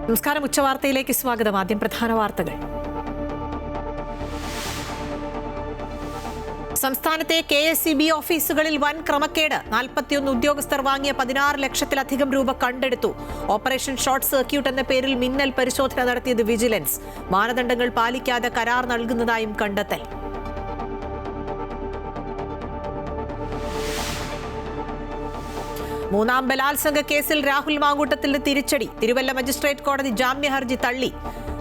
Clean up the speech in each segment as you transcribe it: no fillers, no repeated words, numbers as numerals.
നമസ്കാരം. ഉച്ചവാർത്തയിലേക്ക് സ്വാഗതം. ആദ്യം പ്രധാന വാർത്തകൾ. സംസ്ഥാനത്തെ KSEB ഓഫീസുകളിൽ വൻ ക്രമക്കേട്. 41 ഉദ്യോഗസ്ഥർ വാങ്ങിയ 16 ലക്ഷത്തിലധികം രൂപ കണ്ടെടുത്തു. ഓപ്പറേഷൻ ഷോർട്ട് സർക്യൂട്ട് എന്ന പേരിൽ മിന്നൽ പരിശോധന നടത്തിയത് വിജിലൻസ്. മാനദണ്ഡങ്ങൾ പാലിക്കാതെ കരാർ നൽകുന്നതായും കണ്ടെത്തൽ. മൂന്നാം ബലാത്സംഗ കേസിൽ രാഹുൽ മാങ്കൂട്ടത്തിന് തിരിച്ചടി. തിരുവല്ല മജിസ്ട്രേറ്റ് കോടതി ജാമ്യ ഹർജി തള്ളി.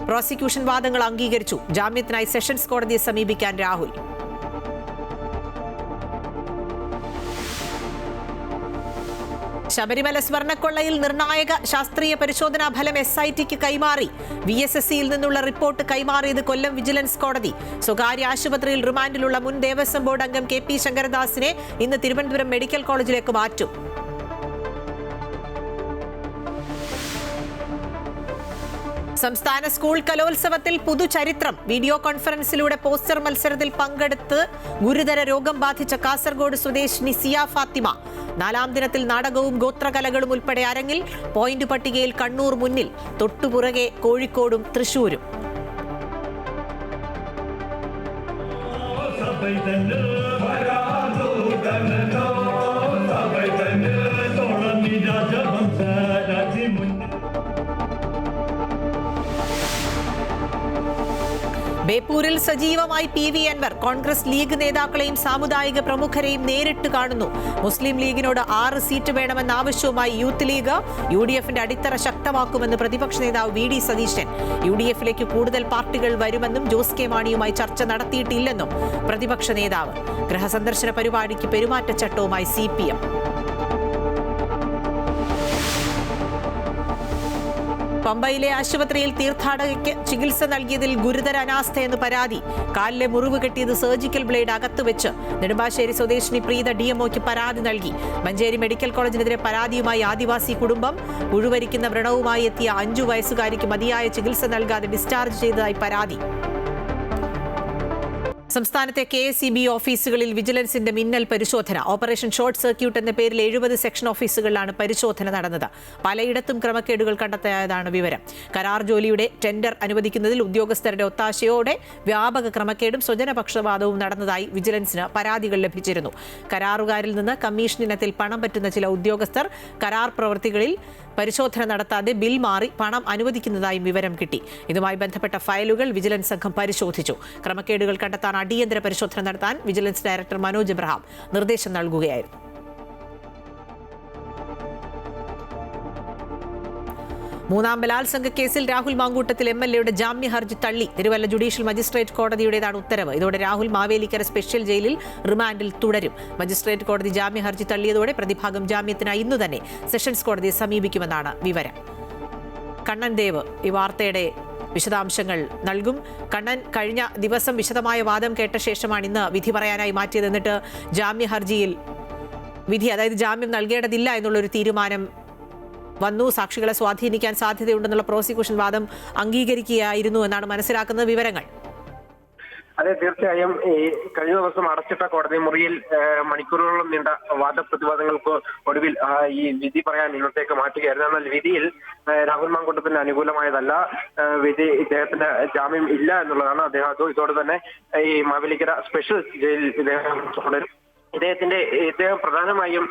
പ്രോസിക്യൂഷൻ വാദങ്ങൾ അംഗീകരിച്ചു. ജാമ്യത്തിനായി സെഷൻസ് കോടതിയെ സമീപിക്കാൻ രാഹുൽ. ശബരിമല സ്വർണ്ണക്കൊള്ളയിൽ നിർണായക ശാസ്ത്രീയ പരിശോധനാ ഫലം SITക്ക് കൈമാറി. VSSCയിൽ നിന്നുള്ള റിപ്പോർട്ട് കൈമാറിയത് കൊല്ലം വിജിലൻസ് കോടതി. സ്വകാര്യ ആശുപത്രിയിൽ റിമാൻഡിലുള്ള മുൻ ദേവസ്വം ബോർഡ് അംഗം KP ശങ്കരദാസിനെ ഇന്ന് തിരുവനന്തപുരം മെഡിക്കൽ കോളേജിലേക്ക് മാറ്റും. സംസ്ഥാന സ്കൂൾ കലോത്സവത്തിൽ പുതുചരിത്രം. വീഡിയോ കോൺഫറൻസിലൂടെ പോസ്റ്റർ മത്സരത്തിൽ പങ്കെടുത്ത് ഗുരുതര രോഗം ബാധിച്ച കാസർഗോഡ് സ്വദേശിനി സിയ ഫാത്തിമ. 4ാം ദിനത്തിൽ നാടകവും ഗോത്രകലകളും ഉൾപ്പെടെ അരങ്ങിൽ. പോയിന്റ് പട്ടികയിൽ കണ്ണൂർ മുന്നിൽ. തൊട്ടുപുറകെ കോഴിക്കോടും തൃശൂരും. ബേപ്പൂരിൽ സജീവമായി PV അൻവർ. കോൺഗ്രസ് ലീഗ് നേതാക്കളെയും സാമുദായിക പ്രമുഖരെയും നേരിട്ട് കാണുന്നു. മുസ്ലിം ലീഗിനോട് 6 സീറ്റ് വേണമെന്ന ആവശ്യവുമായി യൂത്ത് ലീഗ്. UDFന്റെ അടിത്തറ ശക്തമാക്കുമെന്ന് പ്രതിപക്ഷ നേതാവ് VD സതീശൻ. UDFിലേക്ക് കൂടുതൽ പാർട്ടികൾ വരുമെന്നും ജോസ് കെ മാണിയുമായി ചർച്ച നടത്തിയിട്ടില്ലെന്നും പ്രതിപക്ഷ നേതാവ്. ഗൃഹസന്ദർശന പരിപാടിക്ക് പെരുമാറ്റച്ചട്ടവുമായി CPM. പമ്പയിലെ ആശുപത്രിയിൽ തീർത്ഥാടകയ്ക്ക് ചികിത്സ നൽകിയതിൽ ഗുരുതര അനാസ്ഥയെന്ന് പരാതി. കാലിലെ മുറിവ് കെട്ടിയത് സർജിക്കൽ ബ്ലേഡ് അകത്തുവെച്ച്. നെടുമ്പാശ്ശേരി സ്വദേശിനി പ്രീത DMOയ്ക്ക് പരാതി നൽകി. മഞ്ചേരി മെഡിക്കൽ കോളേജിനെതിരെ പരാതിയുമായി ആദിവാസി കുടുംബം. പുഴുവരിക്കുന്ന വ്രണവുമായി എത്തിയ 5 വയസ്സുകാരിക്ക് മതിയായ ചികിത്സ നൽകാതെ ഡിസ്ചാർജ് ചെയ്തതായി പരാതി. സംസ്ഥാനത്തെ KSEB ഓഫീസുകളിൽ വിജിലൻസിന്റെ മിന്നൽ പരിശോധന. ഓപ്പറേഷൻ ഷോർട്ട് സർക്യൂട്ട് എന്ന പേരിൽ 70 സെക്ഷൻ ഓഫീസുകളിലാണ് പരിശോധന നടന്നത്. പലയിടത്തും ക്രമക്കേടുകൾ കണ്ടെത്തിയതാണ് വിവരം. കരാർ ജോലിയുടെ ടെൻഡർ അനുവദിക്കുന്നതിൽ ഉദ്യോഗസ്ഥരുടെ ഒത്താശയോടെ വ്യാപക ക്രമക്കേടും സ്വജനപക്ഷപാതവും നടന്നതായി വിജിലൻസിന് പരാതികൾ ലഭിച്ചിരുന്നു. കരാറുകാരിൽ നിന്ന് കമ്മീഷൻ ഇനത്തിൽ പണം പറ്റുന്ന ചില ഉദ്യോഗസ്ഥർ കരാർ പ്രവൃത്തികളിൽ പരിശോധന നടത്താതെ ബിൽ മാറി പണം അനുവദിക്കുന്നതായും വിവരം കിട്ടി. ഇതുമായി ബന്ധപ്പെട്ട ഫയലുകൾ വിജിലൻസ് സംഘം പരിശോധിച്ചു. ക്രമക്കേടുകൾ കണ്ടെത്താൻ അടിയന്തര പരിശോധന നടത്താൻ വിജിലൻസ് ഡയറക്ടർ മനോജ് എബ്രഹാം നിർദ്ദേശം നൽകുകയായിരുന്നു. മൂന്നാം ബലാത്സംഗ കേസിൽ രാഹുൽ മാങ്കൂട്ടത്തിൽ MLAയുടെ ജാമ്യ ഹർജി തള്ളി. തിരുവല്ല ജുഡീഷ്യൽ മജിസ്ട്രേറ്റ് കോടതിയുടേതാണ് ഉത്തരവ്. ഇതോടെ രാഹുൽ മാവേലിക്കര സ്പെഷ്യൽ ജയിലിൽ റിമാൻഡിൽ തുടരും. മജിസ്ട്രേറ്റ് കോടതി ജാമ്യ ഹർജി തള്ളിയതോടെ പ്രതിഭാഗം ജാമ്യത്തിനായി ഇന്നു തന്നെ സെഷൻസ് കോടതിയെ സമീപിക്കുമെന്നാണ് വിവരം. കണ്ണൻ ദേവ് ഈ വാർത്തയുടെ വിശദാംശങ്ങൾ നൽകും. കണ്ണൻ, കഴിഞ്ഞ ദിവസം വിശദമായ വാദം കേട്ട ശേഷമാണ് ഇന്ന് വിധി പറയാനായി മാറ്റിയത്. എന്നിട്ട് ജാമ്യ ഹർജിയിൽ വിധി, അതായത് ജാമ്യം നൽകേണ്ടതില്ല എന്നുള്ളൊരു തീരുമാനം വന്നു. സാക്ഷികളെ സ്വാധീനിക്കാൻ സാധ്യതയുണ്ടെന്നുള്ള പ്രോസിക്യൂഷൻ വാദം അംഗീകരിക്കുകയായിരുന്നു എന്നാണ് മനസ്സിലാക്കുന്ന വിവരങ്ങൾ. അതെ, തീർച്ചയായും ഈ കഴിഞ്ഞ ദിവസം അടച്ചിട്ട കോടതി മുറിയിൽ മണിക്കൂറുകളോളം നീണ്ട വാദപ്രതിവാദങ്ങൾക്ക് ഒടുവിൽ ഈ വിധി പറയാൻ ഇന്നത്തേക്ക് മാറ്റുകയായിരുന്നു. എന്നാൽ വിധിയിൽ രാഹുൽ മാങ്കൂട്ടത്തിന് അനുകൂലമായതല്ല. വിധി ഇദ്ദേഹത്തിന് ജാമ്യം ഇല്ല എന്നുള്ളതാണ്. അദ്ദേഹം ഇതോടെ തന്നെ ഈ മാവേലിക്കര സ്പെഷ്യൽ ജയിലിൽ ഇദ്ദേഹം തുടരും. ഇദ്ദേഹം പ്രധാനമായും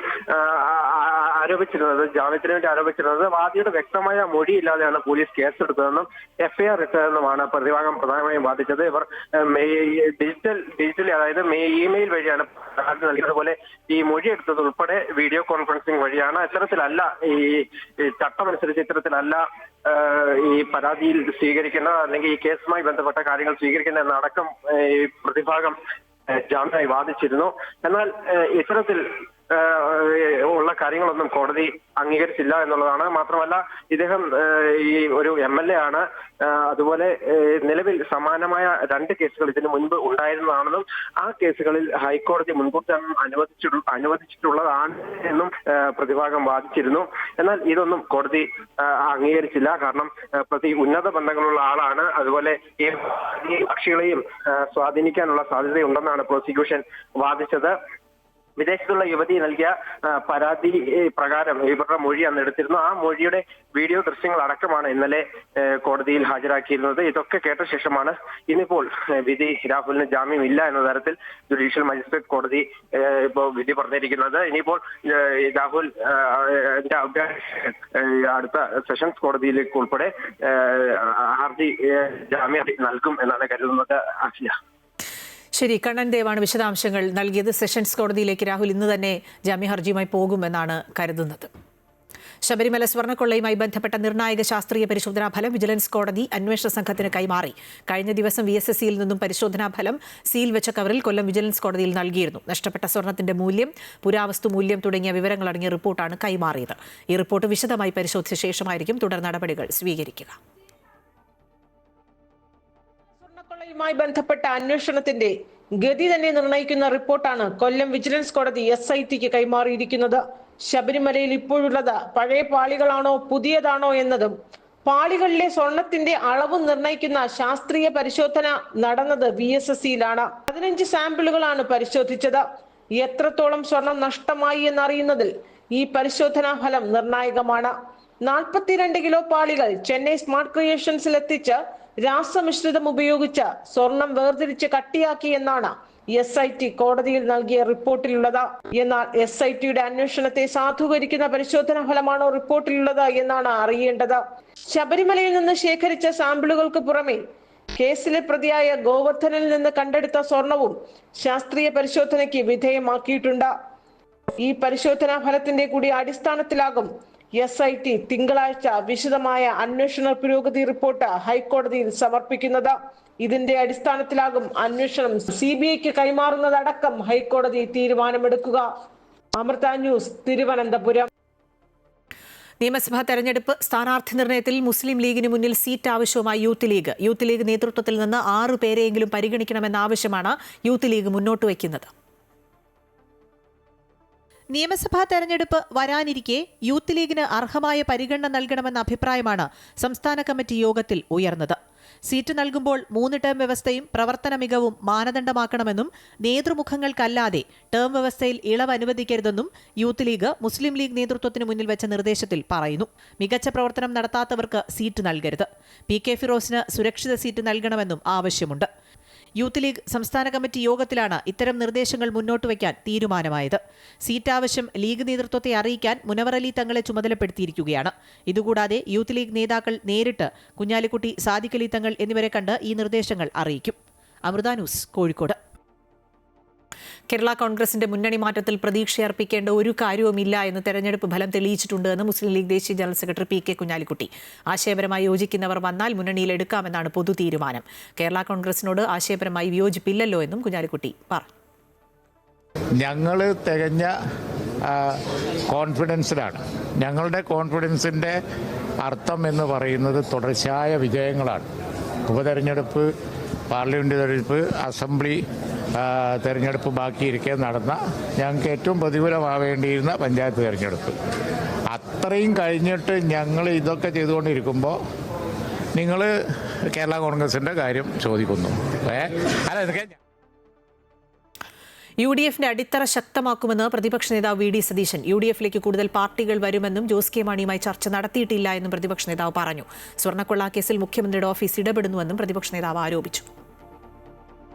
ജാമ്യത്തിന് വേണ്ടി ആരോപിച്ചിരുന്നത് വാദിയുടെ വ്യക്തമായ മൊഴിയില്ലാതെയാണ് പോലീസ് കേസെടുത്തതെന്നും FIR ഇട്ടതെന്നുമാണ് പ്രതിഭാഗം പ്രധാനമായും വാദിച്ചത്. ഇവർ ഡിജിറ്റലി, അതായത് ഇമെയിൽ വഴിയാണ് പരാതി നൽകിയത്. അതുപോലെ ഈ മൊഴിയെടുത്തത് ഉൾപ്പെടെ വീഡിയോ കോൺഫറൻസിംഗ് വഴിയാണ്. ഇത്തരത്തിലല്ല, ഈ ചട്ടമനുസരിച്ച് ഇത്തരത്തിലല്ല ഈ പരാതിയിൽ സ്വീകരിക്കേണ്ട, അല്ലെങ്കിൽ ഈ കേസുമായി ബന്ധപ്പെട്ട കാര്യങ്ങൾ സ്വീകരിക്കേണ്ട എന്നടക്കം ഈ പ്രതിഭാഗം ജാമ്യമായി വാദിച്ചിരുന്നു. എന്നാൽ ഇത്തരത്തിൽ ഉള്ള കാര്യങ്ങളൊന്നും കോടതി അംഗീകരിച്ചില്ല എന്നുള്ളതാണ്. മാത്രമല്ല, ഇദ്ദേഹം ഈ ഒരു MLA ആണ്. അതുപോലെ നിലവിൽ സമാനമായ 2 കേസുകൾ ഇതിനു മുൻപ് ഉണ്ടായിരുന്നതാണെന്നും ആ കേസുകളിൽ ഹൈക്കോടതി മുൻകൂർ ജാമ്യം അനുവദിച്ചിട്ടുള്ളതാണ് എന്നും പ്രതിഭാഗം വാദിച്ചിരുന്നു. എന്നാൽ ഇതൊന്നും കോടതി അംഗീകരിച്ചില്ല. കാരണം പ്രതി ഉന്നത ബന്ധങ്ങളുള്ള ആളാണ്. അതുപോലെ ഈ കക്ഷികളെയും സ്വാധീനിക്കാനുള്ള സാധ്യതയുണ്ടെന്നാണ് പ്രോസിക്യൂഷൻ വാദിച്ചത്. വിദേശത്തുള്ള യുവതി നൽകിയ പരാതി പ്രകാരം ഇവരുടെ മൊഴി അന്ന് എടുത്തിരുന്നു. ആ മൊഴിയുടെ വീഡിയോ ദൃശ്യങ്ങൾ അടക്കമാണ് ഇന്നലെ കോടതിയിൽ ഹാജരാക്കിയിരുന്നത്. ഇതൊക്കെ കേട്ട ശേഷമാണ് ഇന്നിപ്പോൾ വിധി രാഹുലിന് ജാമ്യം ഇല്ല എന്ന തരത്തിൽ ജുഡീഷ്യൽ മജിസ്ട്രേറ്റ് കോടതി ഇപ്പോൾ വിധി പറഞ്ഞിരിക്കുന്നത്. ഇനിയിപ്പോൾ രാഹുൽ അടുത്ത സെഷൻസ് കോടതിയിലേക്ക് ഉൾപ്പെടെ ഹർജി ജാമ്യം നൽകും എന്നാണ് കരുതുന്നത്. ആഫിയ. ശരി, കണ്ണൻ ദേവാണ് വിശദാംശങ്ങൾ നൽകിയത്. സെഷൻസ് കോടതിയിലേക്ക് രാഹുൽ ഇന്ന് തന്നെ ജാമ്യ ഹർജിയുമായി പോകുമെന്നാണ് കരുതുന്നത്. ശബരിമല സ്വർണ്ണക്കൊള്ളയുമായി ബന്ധപ്പെട്ട നിർണായക ശാസ്ത്രീയ പരിശോധനാ ഫലം വിജിലൻസ് കോടതി അന്വേഷണ സംഘത്തിന് കൈമാറി. കഴിഞ്ഞ ദിവസം VSSCയിൽ നിന്നും പരിശോധനാ ഫലം സീൽ വെച്ച കവറിൽ കൊല്ലം വിജിലൻസ് കോടതിയിൽ നൽകിയിരുന്നു. നഷ്ടപ്പെട്ട സ്വർണത്തിന്റെ മൂല്യം, പുരാവസ്തു മൂല്യം തുടങ്ങിയ വിവരങ്ങളടങ്ങിയ റിപ്പോർട്ടാണ് കൈമാറിയത്. ഈ റിപ്പോർട്ട് വിശദമായി പരിശോധിച്ച ശേഷമായിരിക്കും തുടർ നടപടികൾ സ്വീകരിക്കുക. സ്വർണ്ണക്കൊള്ളയുമായി ബന്ധപ്പെട്ട അന്വേഷണത്തിന്റെ ഗതി തന്നെ നിർണ്ണയിക്കുന്ന റിപ്പോർട്ടാണ് കൊല്ലം വിജിലൻസ് കോടതി SITക്ക് കൈമാറിയിരിക്കുന്നത്. ശബരിമലയിൽ ഇപ്പോഴുള്ളത് പഴയ പാളികളാണോ പുതിയതാണോ എന്നതും പാളികളിലെ സ്വർണത്തിന്റെ അളവ് നിർണ്ണയിക്കുന്ന ശാസ്ത്രീയ പരിശോധന നടന്നത് VSSCയിലാണ്. 15 സാമ്പിളുകളാണ് പരിശോധിച്ചത്. എത്രത്തോളം സ്വർണം നഷ്ടമായി എന്നറിയുന്നതിൽ ഈ പരിശോധനാ ഫലം നിർണായകമാണ്. 42 കിലോ പാളികൾ ചെന്നൈ സ്മാർട്ട് ക്രിയേഷൻസിൽ എത്തിച്ച് രാസമിശ്രിതം ഉപയോഗിച്ച് സ്വർണം വേർതിരിച്ച് കട്ടിയാക്കി എന്നാണ് SIT കോടതിയിൽ നൽകിയ റിപ്പോർട്ടിലുള്ളത്. എന്നാൽ SITയുടെ അന്വേഷണത്തെ സാധൂകരിക്കുന്ന പരിശോധനാ ഫലമാണോ റിപ്പോർട്ടിലുള്ളത് എന്നാണ് അറിയേണ്ടത്. ശബരിമലയിൽ നിന്ന് ശേഖരിച്ച സാമ്പിളുകൾക്ക് പുറമെ കേസിലെ പ്രതിയായ ഗോവർദ്ധനിൽ നിന്ന് കണ്ടെടുത്ത സ്വർണവും ശാസ്ത്രീയ പരിശോധനയ്ക്ക് വിധേയമാക്കിയിട്ടുണ്ട്. ഈ പരിശോധനാ ഫലത്തിന്റെ കൂടി അടിസ്ഥാനത്തിലാകും SIT തിങ്കളാഴ്ച വിശദമായ അന്വേഷണ പുരോഗതി റിപ്പോർട്ട് ഹൈക്കോടതിയിൽ സമർപ്പിക്കുന്നത്. ഇതിന്റെ അടിസ്ഥാനത്തിലാകും അന്വേഷണം CBIക്ക് കൈമാറുന്നതടക്കം ഹൈക്കോടതി തീരുമാനമെടുക്കുക. അമൃത ന്യൂസ്, തിരുവനന്തപുരം. നിയമസഭാ തെരഞ്ഞെടുപ്പ് സ്ഥാനാർത്ഥി നിർണയത്തിൽ മുസ്ലിം ലീഗിന് മുന്നിൽ സീറ്റ് ആവശ്യവുമായി യൂത്ത് ലീഗ് നേതൃത്വത്തിൽ നിന്ന് 6 പേരെയെങ്കിലും പരിഗണിക്കണമെന്ന ആവശ്യമാണ് യൂത്ത് ലീഗ് മുന്നോട്ട് വയ്ക്കുന്നത്. നിയമസഭാ തെരഞ്ഞെടുപ്പ് വരാനിരിക്കെ യൂത്ത് ലീഗിന് അർഹമായ പരിഗണന നൽകണമെന്ന അഭിപ്രായമാണ് സംസ്ഥാന കമ്മിറ്റി യോഗത്തിൽ ഉയർന്നത്. സീറ്റ് നൽകുമ്പോൾ 3 ടേം വ്യവസ്ഥയും പ്രവർത്തന മികവും മാനദണ്ഡമാക്കണമെന്നും നേതൃമുഖങ്ങൾക്കല്ലാതെ ടേം വ്യവസ്ഥയിൽ ഇളവ് അനുവദിക്കരുതെന്നും യൂത്ത് ലീഗ് മുസ്ലിം ലീഗ് നേതൃത്വത്തിന് മുന്നിൽ വെച്ച നിർദ്ദേശത്തിൽ പറയുന്നു. മികച്ച പ്രവർത്തനം നടത്താത്തവർക്ക് സീറ്റ് നൽകരുത്. PK ഫിറോസിന് സുരക്ഷിത സീറ്റ് നൽകണമെന്നും ആവശ്യമുണ്ട്. യൂത്ത് ലീഗ് സംസ്ഥാന കമ്മിറ്റി യോഗത്തിലാണ് ഇത്തരം നിർദ്ദേശങ്ങൾ മുന്നോട്ട് വയ്ക്കാൻ തീരുമാനമായത്. സീറ്റ് ആവശ്യം ലീഗ് നേതൃത്വത്തെ അറിയിക്കാൻ മുനവർ അലി തങ്ങളെ ചുമതലപ്പെടുത്തിയിരിക്കുകയാണ്. ഇതുകൂടാതെ യൂത്ത് ലീഗ് നേതാക്കൾ നേരിട്ട് കുഞ്ഞാലിക്കുട്ടി, സാദിഖ് അലി തങ്ങൾ എന്നിവരെ കണ്ട് ഈ നിർദ്ദേശങ്ങൾ അറിയിക്കും. അമൃത ന്യൂസ്, കോഴിക്കോട്. കേരള കോൺഗ്രസിന്റെ മുന്നണി മാറ്റത്തിൽ പ്രതീക്ഷയർപ്പിക്കേണ്ട ഒരു കാര്യവുമില്ല എന്ന് തെരഞ്ഞെടുപ്പ് ഫലം തെളിയിച്ചിട്ടുണ്ട് എന്ന് മുസ്ലിം ലീഗ് ദേശീയ ജനറൽ സെക്രട്ടറി PK കുഞ്ഞാലിക്കുട്ടി. ആശയപരമായി യോജിക്കുന്നവർ വന്നാൽ മുന്നണിയിൽ എടുക്കാമെന്നാണ് പൊതു തീരുമാനം. കേരള കോൺഗ്രസിനോട് ആശയപരമായി വിയോജിപ്പില്ലല്ലോ എന്നും കുഞ്ഞാലിക്കുട്ടി പറഞ്ഞു. ഞങ്ങൾ തികഞ്ഞ കോൺഫിഡൻസിലാണ്. ഞങ്ങളുടെ കോൺഫിഡൻസിൻ്റെ അർത്ഥം എന്ന് പറയുന്നത് തുടർച്ചയായ വിജയങ്ങളാണ്. ഉപതെരഞ്ഞെടുപ്പ്, പാർലമെൻറ്റ് തെരഞ്ഞെടുപ്പ്, അസംബ്ലി തെരഞ്ഞെടുപ്പ് ബാക്കിയിരിക്കെ നടന്ന ഞങ്ങൾക്ക് ഏറ്റവും പ്രതികൂലമാവേണ്ടിയിരുന്ന പഞ്ചായത്ത് തെരഞ്ഞെടുപ്പ്, അത്രയും കഴിഞ്ഞിട്ട് ഞങ്ങൾ ഇതൊക്കെ ചെയ്തുകൊണ്ടിരിക്കുമ്പോൾ നിങ്ങൾ കേരള കോൺഗ്രസിൻ്റെ കാര്യം ചോദിക്കുന്നു. UDFന്റെ അടിത്തറ ശക്തമാക്കുമെന്ന് പ്രതിപക്ഷ നേതാവ് VD സതീശൻ. UDFിലേക്ക് കൂടുതൽ പാർട്ടികൾ വരുമെന്നും ജോസ് കെ മാണിയുമായി ചർച്ച നടത്തിയിട്ടില്ല എന്നും പ്രതിപക്ഷ നേതാവ് പറഞ്ഞു. സ്വർണ്ണക്കൊള്ള കേസിൽ മുഖ്യമന്ത്രിയുടെ ഓഫീസ് ഇടപെടുന്നുവെന്നും പ്രതിപക്ഷ നേതാവ് ആരോപിച്ചു.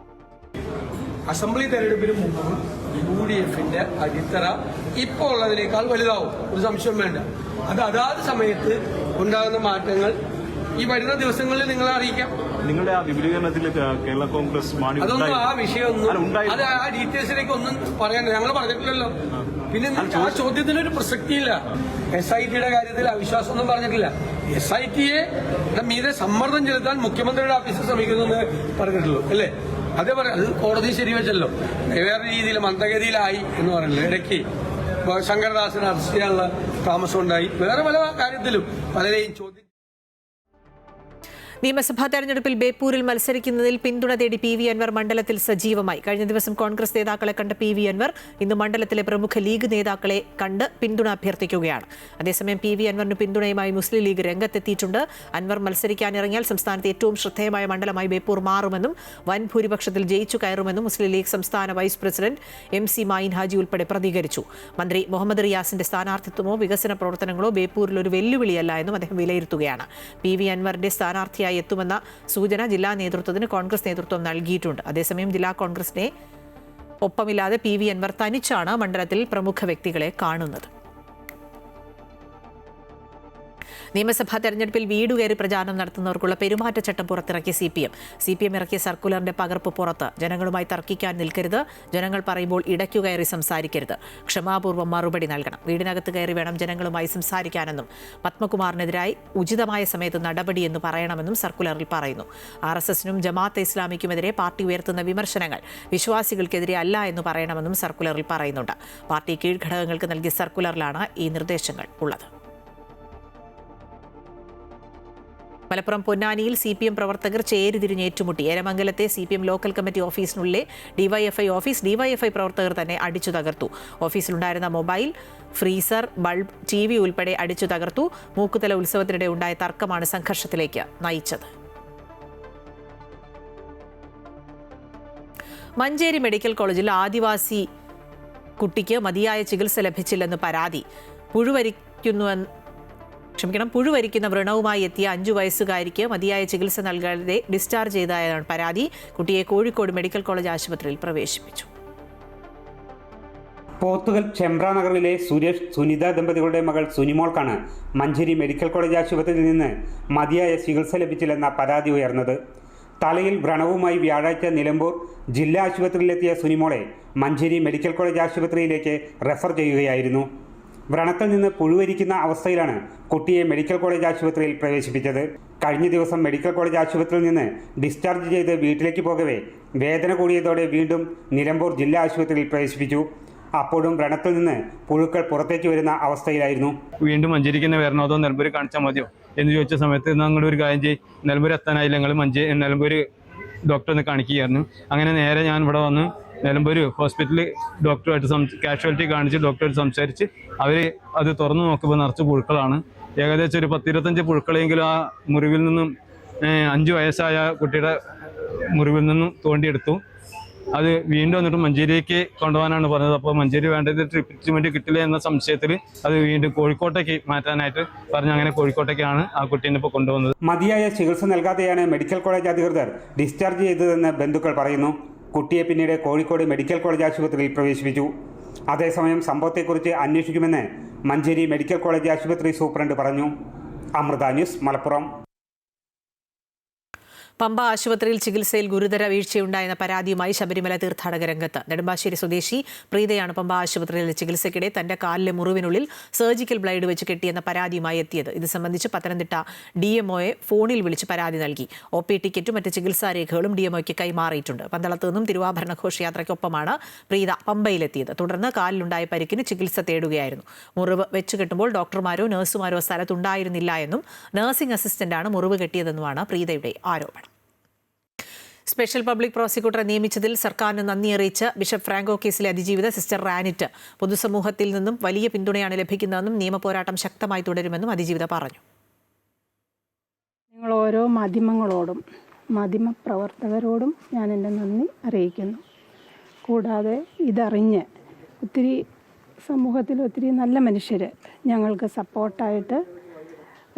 അസംബ്ലി തെരഞ്ഞെടുപ്പിന് മുമ്പ് UDFന്റെ അടിത്തറ ഇപ്പോൾ ഉള്ളതിനേക്കാൾ വലുതാവും, ഒരു സംശയം വേണ്ട. അത് അതാത് സമയത്ത് ഉണ്ടാകുന്ന മാറ്റങ്ങൾ ഈ വരുന്ന ദിവസങ്ങളിൽ നിങ്ങളെ അറിയിക്കാം. നിങ്ങളുടെ ആ വിപുലീകരണത്തിൽ കേരള കോൺഗ്രസ് അതൊന്നും ആ വിഷയമൊന്നും അത് ആ ഡീറ്റെയിൽസിലേക്ക് ഒന്നും പറയാൻ ഞങ്ങൾ പറഞ്ഞിട്ടില്ലല്ലോ. പിന്നെ ആ ചോദ്യത്തിനൊരു പ്രസക്തിയില്ല. SITയുടെ കാര്യത്തിൽ അവിശ്വാസമൊന്നും പറഞ്ഞിട്ടില്ല. SITയെ മീതെ സമ്മർദ്ദം ചെലുത്താൻ മുഖ്യമന്ത്രിയുടെ ഓഫീസ് ശ്രമിക്കുന്നെന്ന് പറഞ്ഞിട്ടുള്ളൂ അല്ലേ? അതേ പറയാം. അത് കോടതി ശരിവെച്ചല്ലോ. വേറെ രീതിയിൽ മന്ദഗതിയിലായി എന്ന് പറയുന്നത്. ഇടയ്ക്ക് ശങ്കരദാസിനെ അറസ്റ്റ് ചെയ്യാനുള്ള താമസം ഉണ്ടായി. വേറെ പല കാര്യത്തിലും പലരെയും ചോദ്യം. നിയമസഭാ തെരഞ്ഞെടുപ്പിൽ ബേപ്പൂരിൽ മത്സരിക്കുന്നതിൽ പിന്തുണ തേടി PV അൻവർ മണ്ഡലത്തിൽ സജീവമായി. കഴിഞ്ഞ ദിവസം കോൺഗ്രസ് നേതാക്കളെ കണ്ട PV അൻവർ ഇന്ന് മണ്ഡലത്തിലെ പ്രമുഖ ലീഗ് നേതാക്കളെ കണ്ട് പിന്തുണ അഭ്യർത്ഥിക്കുകയാണ്. അതേസമയം PV അൻവറിന് പിന്തുണയുമായി മുസ്ലിം ലീഗ് രംഗത്തെത്തിയിട്ടുണ്ട്. അൻവർ മത്സരിക്കാനിറങ്ങിയാൽ സംസ്ഥാനത്തെ ഏറ്റവും ശ്രദ്ധേയമായ മണ്ഡലമായി ബേപ്പൂർ മാറുമെന്നും വൻ ഭൂരിപക്ഷത്തിൽ ജയിച്ചു കയറുമെന്നും മുസ്ലിം ലീഗ് സംസ്ഥാന vice president MC Mayin Haji ഉൾപ്പെടെ പ്രതികരിച്ചു. മന്ത്രി മുഹമ്മദ് റിയാസിന്റെ സ്ഥാനാർത്ഥിത്വമോ വികസന പ്രവർത്തനങ്ങളോ ബേപ്പൂരിൽ ഒരു വെല്ലുവിളിയല്ല എന്നും അദ്ദേഹം വിലയിരുത്തുകയാണ്. PV അൻവറിന്റെ സ്ഥാനാർത്ഥിയായി എത്തുമെന്ന സൂചന ജില്ലാ നേതൃത്വത്തിന് കോൺഗ്രസ് നേതൃത്വം നൽകിയിട്ടുണ്ട്. അതേസമയം ജില്ലാ കോൺഗ്രസിനെ ഒപ്പമില്ലാതെ PV അൻവർ തനിച്ചാണ് മണ്ഡലത്തിൽ പ്രമുഖ വ്യക്തികളെ കാണുന്നത്. നിയമസഭാ തെരഞ്ഞെടുപ്പിൽ വീടുകയറി പ്രചാരണം നടത്തുന്നവർക്കുള്ള പെരുമാറ്റച്ചട്ടം പുറത്തിറക്കിയ CPM ഇറക്കിയ സർക്കുലറിന്റെ പകർപ്പ് പുറത്ത്. ജനങ്ങളുമായി തർക്കിക്കാൻ നിൽക്കരുത്, ജനങ്ങൾ പറയുമ്പോൾ ഇടയ്ക്കു കയറി സംസാരിക്കരുത്, ക്ഷമാപൂർവ്വം മറുപടി നൽകണം, വീടിനകത്ത് കയറി വേണം ജനങ്ങളുമായി സംസാരിക്കാനെന്നും പത്മകുമാറിനെതിരായി ഉചിതമായ സമയത്ത് നടപടിയെന്ന് പറയണമെന്നും സർക്കുലറിൽ പറയുന്നു. RSSനും ജമാഅത്തെ ഇസ്ലാമിക്കുമെതിരെ പാർട്ടി ഉയർത്തുന്ന വിമർശനങ്ങൾ വിശ്വാസികൾക്കെതിരെ അല്ല എന്ന് പറയണമെന്നും സർക്കുലറിൽ പറയുന്നുണ്ട്. പാർട്ടി കീഴ്ഘടകങ്ങൾക്ക് നൽകിയ സർക്കുലറിലാണ് ഈ നിർദ്ദേശങ്ങൾ ഉള്ളത്. മലപ്പുറം പൊന്നാനിയിൽ CPM പ്രവർത്തകർ ചേരിതിരിഞ്ഞ് ഏറ്റുമുട്ടി. ഏരമംഗലത്തെ CPM ലോക്കൽ കമ്മിറ്റി ഓഫീസിനുള്ളിലെ DYFI ഓഫീസ് DYFI പ്രവർത്തകർ തന്നെ അടിച്ചു തകർത്തു. ഓഫീസിലുണ്ടായിരുന്ന മൊബൈൽ, ഫ്രീസർ, ബൾബ്, TV ഉൾപ്പെടെ അടിച്ചു തകർത്തു. മൂക്കുതല ഉത്സവത്തിനിടെ ഉണ്ടായ തർക്കമാണ് സംഘർഷത്തിലേക്ക് നയിച്ചത്. മഞ്ചേരി മെഡിക്കൽ കോളേജിൽ ആദിവാസി കുട്ടിക്ക് മതിയായ ചികിത്സ ലഭിച്ചില്ലെന്ന് പരാതി. പുഴുവരിക്കുന്ന വ്രണവുമായി എത്തിയ 5 വയസ്സുകാരിക്ക് മതിയായ ചികിത്സ നൽകാതെ ഡിസ്ചാർജ് ചെയ്തതായാണ് പരാതി. കുട്ടിയെ കോഴിക്കോട് മെഡിക്കൽ കോളേജ് ആശുപത്രിയിൽ പ്രവേശിപ്പിച്ചു. പോത്തുകൽ ചെമ്പ്ര നഗറിലെ സുരേഷ് സുനിത ദമ്പതികളുടെ മകൾ സുനിമോൾക്കാണ് മഞ്ചേരി മെഡിക്കൽ കോളേജ് ആശുപത്രിയിൽ നിന്ന് മതിയായ ചികിത്സ ലഭിച്ചില്ലെന്ന പരാതി ഉയർന്നത്. തലയിൽ വ്രണവുമായി വ്യാഴാഴ്ച നിലമ്പൂർ ജില്ലാ ആശുപത്രിയിലെത്തിയ സുനിമോളെ മഞ്ചേരി മെഡിക്കൽ കോളേജ് ആശുപത്രിയിലേക്ക് റെഫർ ചെയ്യുകയായിരുന്നു. വ്രണത്തിൽ നിന്ന് പുഴുവരിക്കുന്ന അവസ്ഥയിലാണ് കുട്ടിയെ മെഡിക്കൽ കോളേജ് ആശുപത്രിയിൽ പ്രവേശിപ്പിച്ചത്. കഴിഞ്ഞ ദിവസം മെഡിക്കൽ കോളേജ് ആശുപത്രിയിൽ നിന്ന് ഡിസ്ചാർജ് ചെയ്ത് വീട്ടിലേക്ക് പോകവേ വേദന കൂടിയതോടെ വീണ്ടും നിലമ്പൂർ ജില്ലാ ആശുപത്രിയിൽ പ്രവേശിപ്പിച്ചു. അപ്പോഴും വ്രണത്തിൽ നിന്ന് പുഴുക്കൾ പുറത്തേക്ക് വരുന്ന അവസ്ഥയിലായിരുന്നു. വീണ്ടും മഞ്ചേരിക്ക് തന്നെ വരണോ അതോ നിലമ്പൂർ കാണിച്ചാൽ മതിയോ എന്ന് ചോദിച്ച സമയത്ത് ഞങ്ങളൊരു കാര്യം ചെയ്യും, നിലമ്പൂർ എത്താനായില്ല, ഞങ്ങൾ നിലമ്പൂർ ഡോക്ടറെ ഒന്ന് കാണിക്കുകയായിരുന്നു. അങ്ങനെ നേരെ ഞാൻ ഇവിടെ വന്ന് നിലമ്പൂർ ഹോസ്പിറ്റലിൽ ഡോക്ടറുമായിട്ട് കാഷ്വാലിറ്റി കാണിച്ച് ഡോക്ടറുമായിട്ട് സംസാരിച്ച് അവർ അത് തുറന്നു നോക്കുമ്പോൾ നിറച്ച് പുഴുക്കളാണ്. ഏകദേശം ഒരു 10-25 പുഴുക്കളെങ്കിലും ആ മുറിവിൽ നിന്നും 5 വയസ്സായ കുട്ടിയുടെ മുറിവിൽ നിന്നും തോണ്ടിയെടുത്തു. അത് വീണ്ടും വന്നിട്ട് മഞ്ചേരിക്ക് കൊണ്ടുപോകാനാണ് പറഞ്ഞത്. അപ്പോൾ മഞ്ചേരി വേണ്ടത് ട്രീറ്റ്മെൻറ്റ് കിട്ടില്ല എന്ന സംശയത്തിൽ അത് വീണ്ടും കോഴിക്കോട്ടേക്ക് മാറ്റാനായിട്ട് പറഞ്ഞ് അങ്ങനെ കോഴിക്കോട്ടേക്കാണ് ആ കുട്ടീനെ ഇപ്പോൾ കൊണ്ടുവന്നത്. മതിയായ ചികിത്സ നൽകാതെയാണ് മെഡിക്കൽ കോളേജ് അധികൃതർ ഡിസ്ചാർജ് ചെയ്തതെന്ന് ബന്ധുക്കൾ പറയുന്നു. കുട്ടിയെ പിന്നീട് കോഴിക്കോട് മെഡിക്കൽ കോളേജ് ആശുപത്രിയിൽ പ്രവേശിപ്പിച്ചു. അതേസമയം സംഭവത്തെക്കുറിച്ച് അന്വേഷിക്കുമെന്ന് മഞ്ചേരി മെഡിക്കൽ കോളേജ് ആശുപത്രി സൂപ്രണ്ട് പറഞ്ഞു. അമൃത ന്യൂസ്, മലപ്പുറം. പമ്പ ആശുപത്രിയിൽ ചികിത്സയിൽ ഗുരുതര വീഴ്ചയുണ്ടായെന്ന പരാതിയുമായി ശബരിമല തീർത്ഥാടക രംഗത്ത്. നെടുമ്പാശ്ശേരി സ്വദേശി പ്രീതയാണ് പമ്പ ആശുപത്രിയിലെ ചികിത്സയ്ക്കിടെ തന്റെ കാലിലെ മുറിവിനുള്ളിൽ സർജിക്കൽ ബ്ലേഡ് വെച്ച് കെട്ടിയെന്ന പരാതിയുമായി എത്തിയത്. ഇത് സംബന്ധിച്ച് പത്തനംതിട്ട DMOയെ ഫോണിൽ വിളിച്ച് പരാതി നൽകി. OP ടിക്കറ്റും മറ്റ് ചികിത്സാ രേഖകളും DMOയ്ക്ക് കൈമാറിയിട്ടുണ്ട്. പന്തളത്ത് നിന്നും തിരുവാഭരണ ഘോഷയാത്രയ്ക്കൊപ്പമാണ് പ്രീത പമ്പയിലെത്തിയത്. തുടർന്ന് കാലിലുണ്ടായ പരിക്കിന് ചികിത്സ തേടുകയായിരുന്നു. മുറിവ് വെച്ച് കെട്ടുമ്പോൾ ഡോക്ടർമാരോ നഴ്സുമാരോ സ്ഥലത്തുണ്ടായിരുന്നില്ല എന്നും നഴ്സിംഗ് അസിസ്റ്റന്റാണ് മുറിവ് കെട്ടിയതെന്നുമാണ് പ്രീതയുടെ ആരോപണം. സ്പെഷ്യൽ പബ്ലിക് പ്രോസിക്യൂട്ടറെ നിയമിച്ചതിൽ സർക്കാരിന് നന്ദി അറിയിച്ച് ബിഷപ്പ് ഫ്രാങ്കോ കേസിലെ അതിജീവിത സിസ്റ്റർ റാനിറ്റ് പൊതുസമൂഹത്തിൽ നിന്നും വലിയ പിന്തുണയാണ് ലഭിക്കുന്നതെന്നും നിയമപോരാട്ടം ശക്തമായി തുടരുമെന്നും അതിജീവിത പറഞ്ഞു. നിങ്ങൾ ഓരോ മാധ്യമങ്ങളോടും മാധ്യമപ്രവർത്തകരോടും ഞാൻ എൻ്റെ നന്ദി അറിയിക്കുന്നു. കൂടാതെ ഇതറിഞ്ഞ് സമൂഹത്തിൽ ഒത്തിരി നല്ല മനുഷ്യർ ഞങ്ങൾക്ക് സപ്പോർട്ടായിട്ട്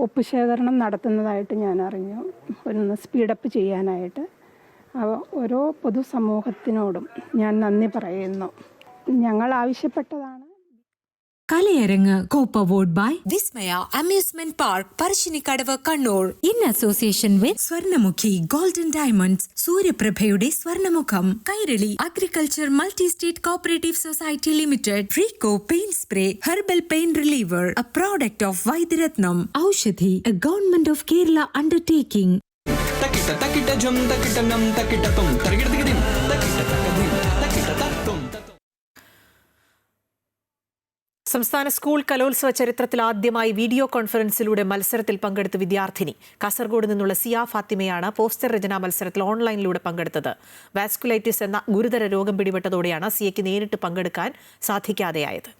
ഒപ്പുശേഖരണം നടത്തുന്നതായിട്ട് ഞാൻ അറിഞ്ഞു. ഒന്ന് സ്പീഡപ്പ് ചെയ്യാനായിട്ട് ഓരോ പൊതുസമൂഹത്തിനോടും ഞാൻ നന്ദി പറയുന്നു. ഞങ്ങൾ ആവശ്യപ്പെട്ടതാണ്. Kalayarangu co-powered by Vismaya Amusement Park, Parassinikadavu, Kannur. In association with Swarnamukhi golden diamonds, സൂര്യപ്രഭയുടെ സ്വർണ്ണമുഖം, Kairali agriculture multi state cooperative society limited, Freeco pain spray, herbal pain reliever, a product of Vaidyaratnam, Aushadhi, a government of Kerala undertaking. തക്കിട്ട ജം തക്കിട്ട നം തക്കിട്ട തും തരകിടതികിടിം തക്കിട്ട തക്കദിം തക്കിട്ട തത്തും. സംസ്ഥാന സ്കൂൾ കലോത്സവ ചരിത്രത്തിൽ ആദ്യമായി വീഡിയോ കോൺഫറൻസിലൂടെ മത്സരത്തിൽ പങ്കെടുത്ത വിദ്യാർത്ഥിനി കാസർഗോഡ് നിന്നുള്ള സിയ ഫാത്തിമയാണ് പോസ്റ്റർ രചനാ മത്സരത്തിൽ ഓൺലൈനിലൂടെ പങ്കെടുത്തത്. വാസ്കുലൈറ്റിസ് എന്ന ഗുരുതര രോഗം പിടിപെട്ടതോടെയാണ് സിയയ്ക്ക് നേരിട്ട് പങ്കെടുക്കാൻ സാധിക്കാതെയായത്.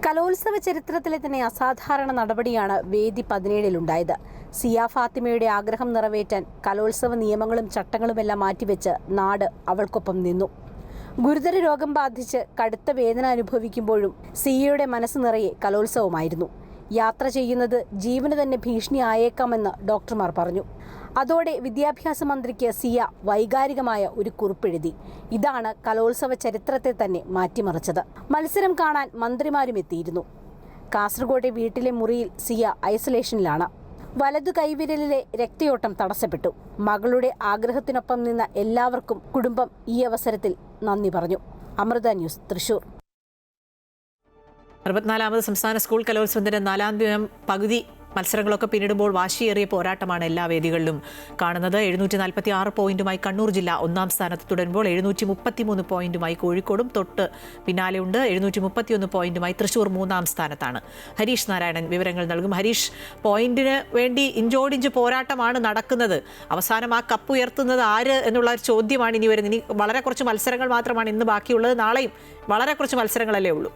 കലോത്സവ ചരിത്രത്തിലെ തന്നെ അസാധാരണ നടപടിയാണ് വേദി 17-ലുണ്ടായത്. സിയ ഫാത്തിമയുടെ ആഗ്രഹം നിറവേറ്റാൻ കലോത്സവ നിയമങ്ങളും ചട്ടങ്ങളുമെല്ലാം മാറ്റിവെച്ച് നാട് അവൾക്കൊപ്പം നിന്നു. ഗുരുതര രോഗം ബാധിച്ച് കടുത്ത വേദന അനുഭവിക്കുമ്പോഴും സിയയുടെ മനസ്സ് നിറയെ കലോത്സവമായിരുന്നു. യാത്ര ചെയ്യുന്നത് ജീവന് തന്നെ ഭീഷണിയായേക്കാമെന്ന് ഡോക്ടർമാർ പറഞ്ഞു. അതോടെ വിദ്യാഭ്യാസ മന്ത്രിക്ക് സിയ വൈകാരികമായ ഒരു കുറിപ്പെഴുതി. ഇതാണ് കലോത്സവ ചരിത്രത്തെ തന്നെ മാറ്റിമറിച്ചത്. മത്സരം കാണാൻ മന്ത്രിമാരും എത്തിയിരുന്നു. കാസർഗോഡ് വീട്ടിലെ മുറിയിൽ സിയ ഐസൊലേഷനിലാണ്. വലതു കൈവിരലിലെ രക്തയോട്ടം തടസ്സപ്പെട്ടു. മകളുടെ ആഗ്രഹത്തിനൊപ്പം നിന്ന എല്ലാവർക്കും കുടുംബം ഈ അവസരത്തിൽ നന്ദി പറഞ്ഞു. അമൃത ന്യൂസ്, തൃശൂർ. 64ാമത് സംസ്ഥാന സ്കൂൾ കലോത്സവത്തിന്റെ 4ാം ദിനം പകുതി മത്സരങ്ങളൊക്കെ പിന്നിടുമ്പോൾ വാശിയേറിയ പോരാട്ടമാണ് എല്ലാ വേദികളിലും കാണുന്നത്. 746 പോയിന്റുമായി കണ്ണൂർ ജില്ല 1ാം സ്ഥാനത്ത് തുടരുമ്പോൾ 733 പോയിന്റുമായി കോഴിക്കോടും തൊട്ട് പിന്നാലെയുണ്ട്. 731 പോയിന്റുമായി തൃശൂർ 3ാം സ്ഥാനത്താണ്. ഹരീഷ് നാരായണൻ വിവരങ്ങൾ നൽകും. ഹരീഷ്, പോയിന്റിന് വേണ്ടി ഇഞ്ചോടിഞ്ച് പോരാട്ടമാണ് നടക്കുന്നത്. അവസാനം ആ കപ്പ് ഉയർത്തുന്നത് ആര് എന്നുള്ള ഒരു ചോദ്യമാണ് ഇനി വരുന്നത്. ഇനി വളരെ കുറച്ച് മത്സരങ്ങൾ മാത്രമാണ് ഇന്ന് ബാക്കിയുള്ളത്. നാളെയും വളരെ കുറച്ച് മത്സരങ്ങളല്ലേ ഉള്ളൂ.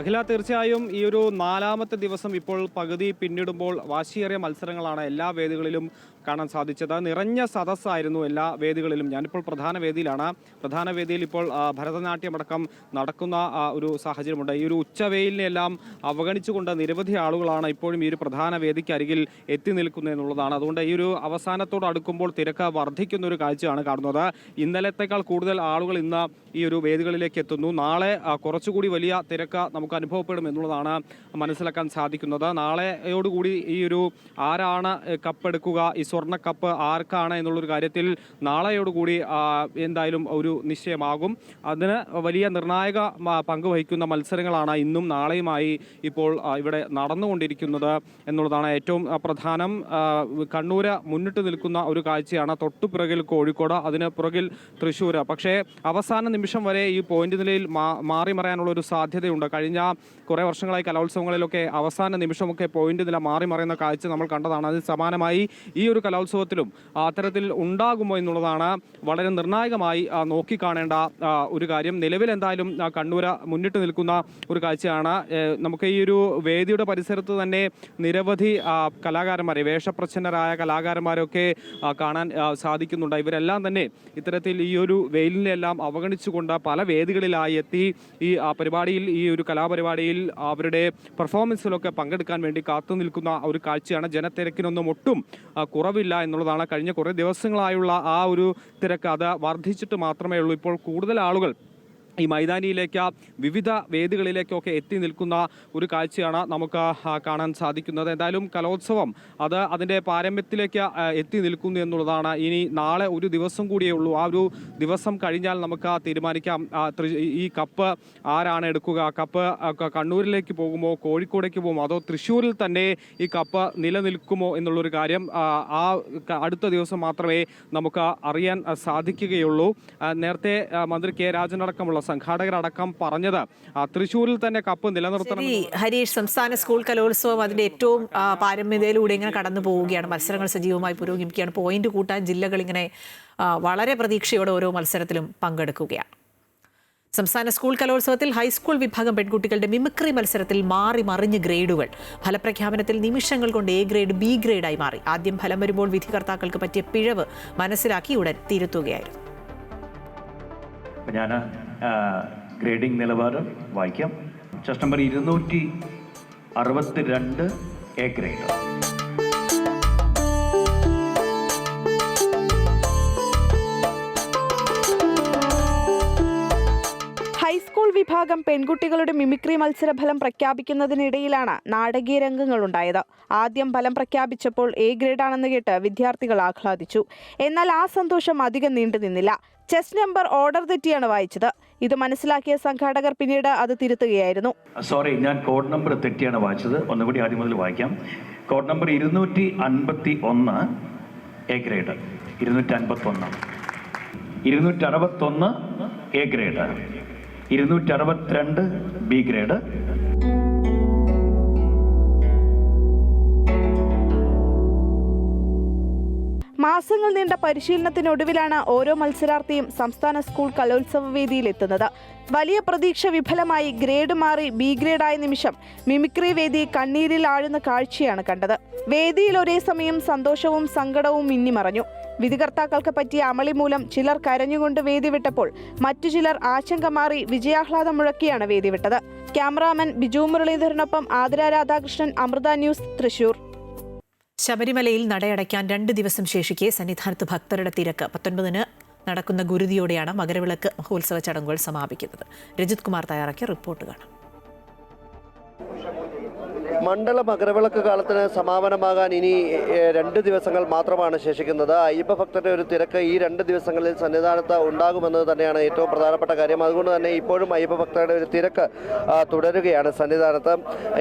അഖില, തീർച്ചയായും ഈ ഒരു 4ാമത്തെ ദിവസം ഇപ്പോൾ പകുതി പിന്നിടുമ്പോൾ വാശിയേറിയ മത്സരങ്ങളാണ് എല്ലാ വേദികളിലും കാണാൻ സാധിച്ചത്. നിറഞ്ഞ സദസ്സായിരുന്നു എല്ലാ വേദികളിലും. ഞാനിപ്പോൾ പ്രധാന വേദിയിലാണ്. പ്രധാന വേദിയിൽ ഇപ്പോൾ ഭരതനാട്യമടക്കം നടക്കുന്ന ഒരു സാഹചര്യമുണ്ട്. ഈ ഒരു ഉച്ചവെയിലിനെല്ലാം അവഗണിച്ചുകൊണ്ട് നിരവധി ആളുകളാണ് ഇപ്പോഴും ഈ ഒരു പ്രധാന വേദിക്ക് അരികിൽ എത്തി നിൽക്കുന്നത് എന്നുള്ളതാണ്. അതുകൊണ്ട് ഈ ഒരു അവസാനത്തോട് അടുക്കുമ്പോൾ തിരക്ക് വർദ്ധിക്കുന്ന ഒരു കാഴ്ചയാണ് കാണുന്നത്. ഇന്നലത്തേക്കാൾ കൂടുതൽ ആളുകൾ ഇന്ന് ഈ ഒരു വേദികളിലേക്ക് എത്തുന്നു. നാളെ കുറച്ചുകൂടി വലിയ തിരക്ക് നമുക്ക് അനുഭവപ്പെടും എന്നുള്ളതാണ് മനസ്സിലാക്കാൻ സാധിക്കുന്നത്. നാളെയോടുകൂടി ഈ ഒരു ആരാണ് കപ്പെടുക്കുക, ഈ സ്വർണ്ണക്കപ്പ് ആർക്കാണ് എന്നുള്ളൊരു കാര്യത്തിൽ നാളെയോടുകൂടി എന്തായാലും ഒരു നിശ്ചയമാകും. അതിന് വലിയ നിർണായക പങ്ക് വഹിക്കുന്ന മത്സരങ്ങളാണ് ഇന്നും നാളെയുമായി ഇപ്പോൾ ഇവിടെ നടന്നുകൊണ്ടിരിക്കുന്നത് എന്നുള്ളതാണ് ഏറ്റവും പ്രധാനം. കണ്ണൂര് മുന്നിട്ട് നിൽക്കുന്ന ഒരു കാഴ്ചയാണ്. തൊട്ടുപിറകിൽ കോഴിക്കോട്, അതിന് പുറകിൽ തൃശ്ശൂർ. പക്ഷേ അവസാന നിമിഷം വരെ ഈ പോയിന്റ് നിലയിൽ മാറി മറയാനുള്ള ഒരു സാധ്യതയുണ്ട്. കഴിഞ്ഞ കുറേ വർഷങ്ങളായി കലോത്സവങ്ങളിലൊക്കെ അവസാന നിമിഷമൊക്കെ പോയിന്റ് നില മാറി മറയുന്ന കാഴ്ച നമ്മൾ കണ്ടതാണ്. അതിന് സമാനമായി ഈ ഒരു കലോത്സവത്തിലും അത്തരത്തിൽ ഉണ്ടാകുമോ എന്നുള്ളതാണ് വളരെ നിർണായകമായി നോക്കിക്കാണേണ്ട ഒരു കാര്യം. നിലവിൽ എന്തായാലും കണ്ണൂര് മുന്നിട്ട് നിൽക്കുന്ന ഒരു കാഴ്ചയാണ്. നമുക്ക് ഈ ഒരു വേദിയുടെ പരിസരത്ത് തന്നെ നിരവധി കലാകാരന്മാരെ, വേഷപ്രച്ഛന്നരായ കലാകാരന്മാരൊക്കെ കാണാൻ സാധിക്കുന്നുണ്ട്. ഇവരെല്ലാം തന്നെ ഇത്തരത്തിൽ ഈ ഒരു വെയിലിനെല്ലാം അവഗണിച്ചുകൊണ്ട് പല വേദികളിലായി എത്തി ഈ പരിപാടിയിൽ, ഈ ഒരു കലാപരിപാടിയിൽ അവരുടെ പെർഫോമൻസിലൊക്കെ പങ്കെടുക്കാൻ വേണ്ടി കാത്തു നിൽക്കുന്ന ഒരു കാഴ്ചയാണ്. ജനത്തിരക്കിനൊന്നും ഒട്ടും കുറവില്ല എന്നുള്ളതാണ്. കഴിഞ്ഞ കുറേ ദിവസങ്ങളായുള്ള ആ ഒരു തിരക്ക് അത് വർദ്ധിച്ചിട്ട് മാത്രമേ ഉള്ളൂ. ഇപ്പോൾ കൂടുതൽ ആളുകൾ ഈ മൈതാനിയിലേക്ക്, വിവിധ വേദികളിലേക്കൊക്കെ എത്തി നിൽക്കുന്ന ഒരു കാഴ്ചയാണ് നമുക്ക് കാണാൻ സാധിക്കുന്നത്. എന്തായാലും കലോത്സവം അത് അതിൻ്റെ പാരമ്യത്തിലേക്ക് എത്തി നിൽക്കുന്നു എന്നുള്ളതാണ്. ഇനി നാളെ ഒരു ദിവസം കൂടിയേ ഉള്ളൂ. ആ ഒരു ദിവസം കഴിഞ്ഞാൽ നമുക്ക് തീരുമാനിക്കാം ഈ കപ്പ് ആരാണ് എടുക്കുക. കപ്പ് കണ്ണൂരിലേക്ക് പോകുമോ, കോഴിക്കോടേക്ക് പോകുമോ, അതോ തൃശ്ശൂരിൽ തന്നെ ഈ കപ്പ് നിലനിൽക്കുമോ എന്നുള്ളൊരു കാര്യം ആ അടുത്ത ദിവസം മാത്രമേ നമുക്ക് അറിയാൻ സാധിക്കുകയുള്ളൂ. നേരത്തെ മന്ത്രി കെ രാജനടക്കമുള്ള സംഘാടകരടക്കം പറഞ്ഞത് തൃശ്ശൂരിൽ തന്നെ കപ്പ് നിലനിർത്തണം. ഹരീഷ്, സംസ്ഥാന സ്കൂൾ കലോത്സവം അതിന്റെ ഏറ്റവും പാരമ്യതയിലൂടെ ഇങ്ങനെ കടന്നു പോവുകയാണ്. മത്സരങ്ങൾ സജീവമായി പുരോഗമിക്കുകയാണ്. പോയിന്റ് കൂട്ടാൻ ജില്ലകൾ ഇങ്ങനെ വളരെ പ്രതീക്ഷയോടെ ഓരോ മത്സരത്തിലും പങ്കെടുക്കുകയാണ്. സംസ്ഥാന സ്കൂൾ കലോത്സവത്തിൽ ഹൈസ്കൂൾ വിഭാഗം പെൺകുട്ടികളുടെ മിമിക്രി മത്സരത്തിൽ മാറി മറിഞ്ഞ് ഗ്രേഡുകൾ. ഫലപ്രഖ്യാപനത്തിൽ നിമിഷങ്ങൾ കൊണ്ട് എ ഗ്രേഡ് ബി ഗ്രേഡായി മാറി. ആദ്യം ഫലം വരുമ്പോൾ വിധികർത്താക്കൾക്ക് പറ്റിയ പിഴവ് മനസ്സിലാക്കി ഉടൻ തിരുത്തുകയായിരുന്നു. ഞാൻ ഗ്രേഡിംഗ് നിലവാരം വായിക്കാം. Test number 262 A grade. High school വിഭാഗം പെൺകുട്ടികളുടെ മിമിക്രി മത്സരഫലം പ്രഖ്യാപിക്കുന്നതിനിടയിലാണ് നാടകീയ രംഗങ്ങളുണ്ടായത്. ആദ്യം ഫലം പ്രഖ്യാപിച്ചപ്പോൾ എ ഗ്രേഡാണെന്ന് കേട്ട് വിദ്യാർത്ഥികൾ ആഹ്ലാദിച്ചു. എന്നാൽ ആ സന്തോഷം അധികം നീണ്ടു നിന്നില്ല. ചെസ് നമ്പർ ഓർഡർ തെറ്റിയാണ് വായിച്ചത്. ഇത് മനസ്സിലാക്കിയ സംഘാടകർ പിന്നീട് അത് തിരുത്തുകയായിരുന്നു. സോറി, ഞാൻ കോഡ് നമ്പർ തെറ്റിയാണ് വായിച്ചത്. ഒന്നുകൂടി ആദ്യം മുതൽ വായിക്കാം. Code number 251 A grade, 251, 261 A grade, 262 B grade. മാസങ്ങൾ നീണ്ട പരിശീലനത്തിനൊടുവിലാണ് ഓരോ മത്സരാർത്ഥിയും സംസ്ഥാന സ്കൂൾ കലോത്സവ വേദിയിലെത്തുന്നത്. വലിയ പ്രതീക്ഷ വിഫലമായി ഗ്രേഡ് മാറി ബി ഗ്രേഡായ നിമിഷം മിമിക്രി വേദി കണ്ണീരിൽ ആഴുന്ന കാഴ്ചയാണ് കണ്ടത്. വേദിയിൽ ഒരേ സമയം സന്തോഷവും സങ്കടവും മിന്നിമറഞ്ഞു. വിധികർത്താക്കൾക്ക് പറ്റിയ അമളി മൂലം ചിലർ കരഞ്ഞുകൊണ്ട് വേദി വിട്ടപ്പോൾ മറ്റു ചിലർ ആശങ്ക മാറി വിജയാഹ്ലാദം മുഴക്കിയാണ് വേദി വിട്ടത്. ക്യാമറാമാൻ ബിജു മുരളീധരനൊപ്പം ആതിര രാധാകൃഷ്ണൻ, അമൃത ന്യൂസ്, തൃശൂർ. ശബരിമലയിൽ നടയടയ്ക്കാൻ 2 ദിവസം ശേഷിക്കെ സന്നിധാനത്ത് ഭക്തരുടെ തിരക്ക്. 19-ന് നടക്കുന്ന ഗുരുതിയോടെയാണ് മകരവിളക്ക് മഹോത്സവ ചടങ്ങുകൾ സമാപിക്കുന്നത്. രജിത് കുമാർ തയ്യാറാക്കിയ റിപ്പോർട്ട് കാണാം. മണ്ഡല മകരവിളക്ക് കാലത്തിന് സമാപനമാകാൻ ഇനി 2 ദിവസങ്ങൾ മാത്രമാണ് ശേഷിക്കുന്നത്. അയ്യപ്പ ഭക്തരുടെ ഒരു തിരക്ക് ഈ 2 ദിവസങ്ങളിൽ സന്നിധാനത്ത് ഉണ്ടാകുമെന്നത് തന്നെയാണ് ഏറ്റവും പ്രധാനപ്പെട്ട കാര്യം. അതുകൊണ്ട് തന്നെ ഇപ്പോഴും അയ്യപ്പ ഭക്തരുടെ ഒരു തിരക്ക് തുടരുകയാണ് സന്നിധാനത്ത്.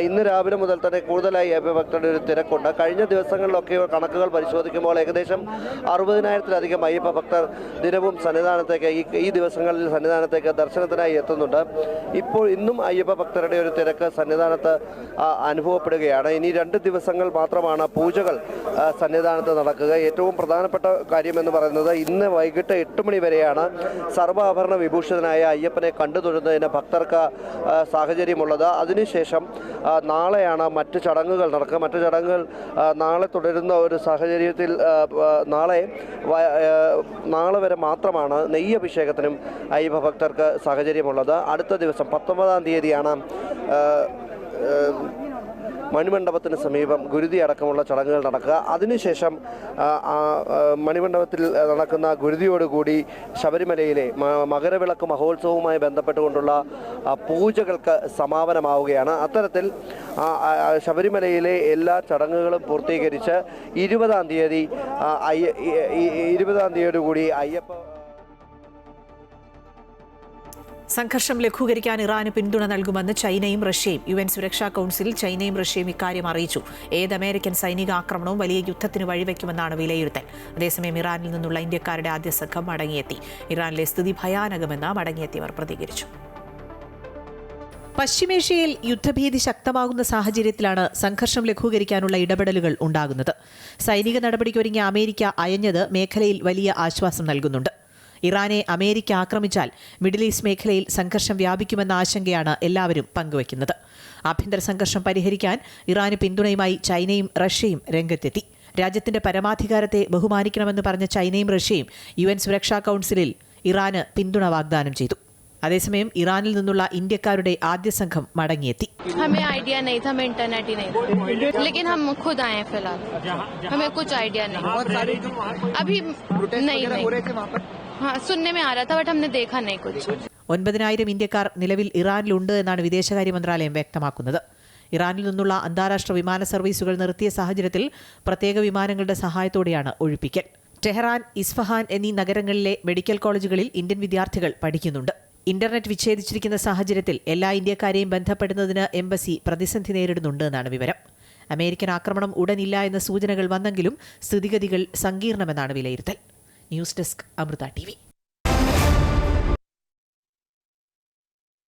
ഇന്ന് രാവിലെ മുതൽ തന്നെ കൂടുതലായി അയ്യപ്പ ഭക്തരുടെ ഒരു തിരക്കുണ്ട്. കഴിഞ്ഞ ദിവസങ്ങളിലൊക്കെ കണക്കുകൾ പരിശോധിക്കുമ്പോൾ ഏകദേശം 60,000-ലധികം അയ്യപ്പ ഭക്തർ ദിനവും സന്നിധാനത്തേക്ക് ഈ ദിവസങ്ങളിൽ സന്നിധാനത്തേക്ക് ദർശനത്തിനായി എത്തുന്നുണ്ട്. ഇപ്പോൾ ഇന്നും അയ്യപ്പ ഭക്തരുടെ ഒരു തിരക്ക് സന്നിധാനത്ത് അനുഭവപ്പെടുകയാണ്. ഇനി 2 ദിവസങ്ങൾ മാത്രമാണ് പൂജകൾ സന്നിധാനത്ത് നടക്കുക. ഏറ്റവും പ്രധാനപ്പെട്ട കാര്യമെന്ന് പറയുന്നത് ഇന്ന് വൈകിട്ട് 8 മണി വരെയാണ് സർവ്വാഭരണ വിഭൂഷിതനായ അയ്യപ്പനെ കണ്ടു തൊഴുന്നതിന് ഭക്തർക്ക് സാഹചര്യമുള്ളത്. അതിനുശേഷം നാളെയാണ് മറ്റ് ചടങ്ങുകൾ നടക്കുക. മറ്റു ചടങ്ങുകൾ നാളെ തുടരുന്ന ഒരു സാഹചര്യത്തിൽ നാളെ വരെ മാത്രമാണ് നെയ്യഭിഷേകത്തിനും അയ്യപ്പ ഭക്തർക്ക് സാഹചര്യമുള്ളത്. അടുത്ത ദിവസം 19-ാം തീയതിയാണ് മണിമണ്ഡപത്തിന് സമീപം ഗുരുതി അടക്കമുള്ള ചടങ്ങുകൾ നടക്കുക. അതിനുശേഷം മണിമണ്ഡപത്തിൽ നടക്കുന്ന ഗുരുതിയോടുകൂടി ശബരിമലയിലെ മകരവിളക്ക് മഹോത്സവവുമായി ബന്ധപ്പെട്ടുകൊണ്ടുള്ള പൂജകൾക്ക് സമാപനമാവുകയാണ്. അത്തരത്തിൽ ശബരിമലയിലെ എല്ലാ ചടങ്ങുകളും പൂർത്തീകരിച്ച് 20-ാം തീയതിയോടുകൂടി അയ്യപ്പ സംഘർഷം ലഘൂകരിക്കാൻ ഇറാന് പിന്തുണ നൽകുമെന്ന് ചൈനയും റഷ്യയും. UN സുരക്ഷാ കൗൺസിലിൽ ചൈനയും റഷ്യയും ഇക്കാര്യം അറിയിച്ചു. ഏത് അമേരിക്കൻ സൈനിക ആക്രമണവും വലിയ യുദ്ധത്തിന് വഴിവെക്കുമെന്നാണ് വിലയിരുത്തൽ. അതേസമയം ഇറാനിൽ നിന്നുള്ള ഇന്ത്യക്കാരുടെ ആദ്യ സംഘം മടങ്ങിയെത്തി. ഇറാനിലെ സ്ഥിതി ഭയാനകമെന്ന് മടങ്ങിയെത്തിയവർ പ്രതികരിച്ചു. പശ്ചിമേഷ്യയിൽ യുദ്ധഭീതി ശക്തമാകുന്ന സാഹചര്യത്തിലാണ് സംഘർഷം ലഘൂകരിക്കാനുള്ള ഇടപെടലുകൾ ഉണ്ടാകുന്നത്. സൈനിക നടപടിക്കൊരുങ്ങിയ അമേരിക്ക അയഞ്ഞത് മേഖലയിൽ വലിയ ആശ്വാസം നൽകുന്നുണ്ട്. ഇറാനെ അമേരിക്ക ആക്രമിച്ചാൽ മിഡിൽ ഈസ്റ്റ് മേഖലയിൽ സംഘർഷം വ്യാപിക്കുമെന്ന ആശങ്കയാണ് എല്ലാവരും പങ്കുവയ്ക്കുന്നത്. ആഭ്യന്തര സംഘർഷം പരിഹരിക്കാൻ ഇറാന് പിന്തുണയുമായി ചൈനയും റഷ്യയും രംഗത്തെത്തി. രാജ്യത്തിന്റെ പരമാധികാരത്തെ ബഹുമാനിക്കണമെന്ന് പറഞ്ഞ ചൈനയും റഷ്യയും UN സുരക്ഷാ കൗൺസിലിൽ ഇറാന് പിന്തുണ വാഗ്ദാനം ചെയ്തു. അതേസമയം ഇറാനിൽ നിന്നുള്ള ഇന്ത്യക്കാരുടെ ആദ്യ സംഘം മടങ്ങിയെത്തി. हमें आइडिया नहीं था, हमें इंटरनेट ही नहीं था, लेकिन हम खुद आए हैं फिलहाल. हमें कुछ आइडिया नहीं अभी नहीं हाँ सुनने में आ रहा था बट हमने देखा नहीं कुछ. 9,000 ഇന്ത്യക്കാർ നിലവിൽ ഇറാനിലുണ്ട് എന്നാണ് വിദേശകാര്യ മന്ത്രാലയം വ്യക്തമാക്കുന്നത്. ഇറാനിൽ നിന്നുള്ള അന്താരാഷ്ട്ര വിമാന സർവീസുകൾ നിർത്തിയ സാഹചര്യത്തിൽ പ്രത്യേക വിമാനങ്ങളുടെ സഹായത്തോടെയാണ് ഒഴിപ്പിക്കൽ. ടെഹ്റാൻ, ഇസ്ഫഹാൻ എന്നീ നഗരങ്ങളിലെ മെഡിക്കൽ കോളേജുകളിൽ ഇന്ത്യൻ വിദ്യാർത്ഥികൾ പഠിക്കുന്നുണ്ട്. ഇന്റർനെറ്റ് വിച്ഛേദിച്ചിരിക്കുന്ന സാഹചര്യത്തിൽ എല്ലാ ഇന്ത്യക്കാരെയും ബന്ധപ്പെടുന്നതിന് എംബസി പ്രതിസന്ധി നേരിടുന്നുണ്ട് എന്നാണ് വിവരം. അമേരിക്കൻ ആക്രമണം ഉടനില്ല എന്ന സൂചനകൾ വന്നെങ്കിലും സ്ഥിതിഗതികൾ സങ്കീർണമെന്നാണ് വിലയിരുത്തൽ. News desk, Amrita TV.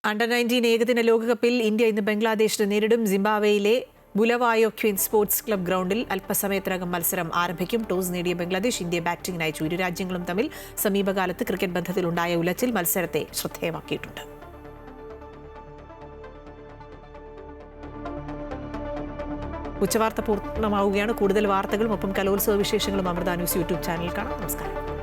Under nineteen ഏകദിന ലോകകപ്പിൽ ഇന്ത്യ ഇന്ന് ബംഗ്ലാദേശിനെ നേരിടും. സിംബാബ്വേയിലെ ബുലവായോ ക്വീൻസ് സ്പോർട്സ് ക്ലബ് ഗ്രൗണ്ടിൽ അല്പസമയത്തിനകം മത്സരം ആരംഭിക്കും. ടോസ് നേടിയ ബംഗ്ലാദേശ് ഇന്ത്യയെ ബാറ്റിംഗിന് അയച്ചു. ഇരു രാജ്യങ്ങളും തമ്മിൽ സമീപകാലത്ത് ക്രിക്കറ്റ് ബന്ധത്തിലുണ്ടായ ഉലച്ചിൽ മത്സരത്തെ ശ്രദ്ധേയമാക്കിയിട്ടുണ്ട്. ഉച്ചവാർത്ത പൂർണ്ണമാവുകയാണ്. കൂടുതൽ വാർത്തകളും ഒപ്പം കലോത്സവ വിശേഷങ്ങളും അമൃത ന്യൂസ് യൂട്യൂബ് ചാനലിൽ കാണാം. നമസ്കാരം.